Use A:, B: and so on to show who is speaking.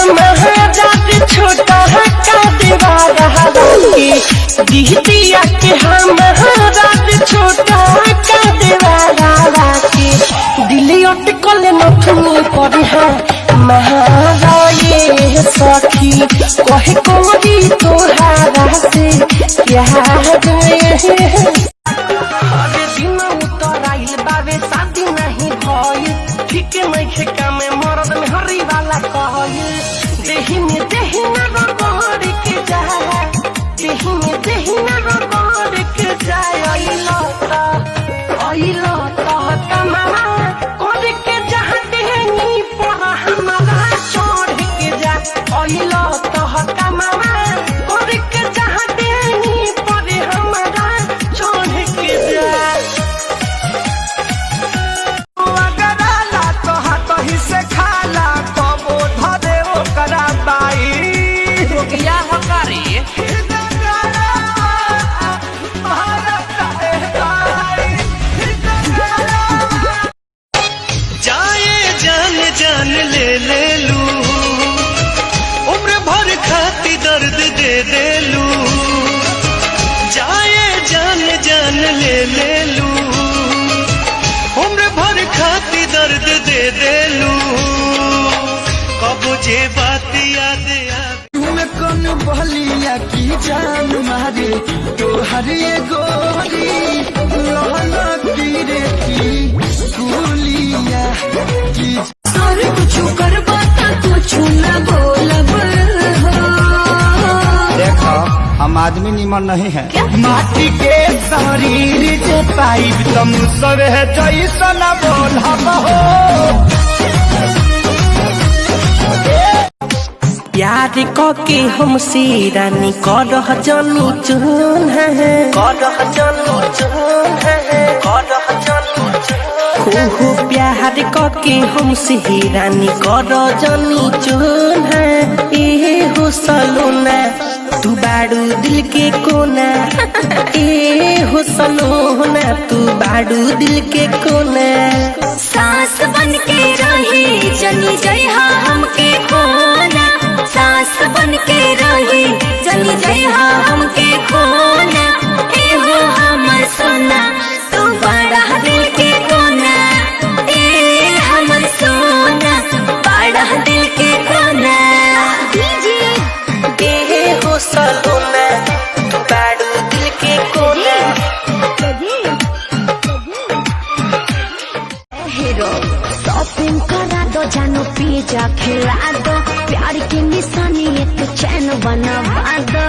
A: हमारा छोटा का दीवारा के दीदिया के हमारा छोटा का दीवारा के दिली अटकल नथुनी पर है महाराये सखी कहे कोरी तोहारा से क्या अरे दिन उतर आइल बाबे शादी नहीं भइल ठीक नहीं खेका में मरद में हरी वाला कहल देही में देही ना रगड़ के जाए देही में देही ना रगड़ के जाए आइलो तो तमाम कर के जहां देही पर हमारा छोड़ के जा आइलो तो तमाम कर के जहां देही पर हमारा छोड़ के जा
B: जान ले लू उम्र भर खाती दर्द दे लू जाए जान ले लू उम्र भर खाती दर्द दे लू कबो जे बात याद आ
C: कौन बलिया की जान मारे तो हरे गोरी लहला गिरे की गुलिया की
D: कुछ कर बाता कुछ न बोलब
C: देखो हम आदमी निमन नहीं है माटी के शरीर जे पाइब तुम सब है जैसा न बोलब हो
A: प्यार के हमसे रानी करह जानी चुन है करह जानी चुन है करह जानी खूब प्यार के हमसे रानी करह जानी चुन है ए हो सलोना तू बाड़ू दिल के कोना ए हो सलोना तू बाड़ू दिल के कोना
D: सास बन के रही जनी जइहा हमके खोना सास बन के रही जनी जइहा हमके खोना ए हो हमर सोना तू बड़ा दिल के कोना ए हमर सोना बड़ा दिल के कोना
A: ए हो सलोना तू बाड़ू दिल के कोना
D: हीरो शॉपिंग करा दो जानो पिज्जा खिला दो प्यार की निशानी एक चैन बनवा दो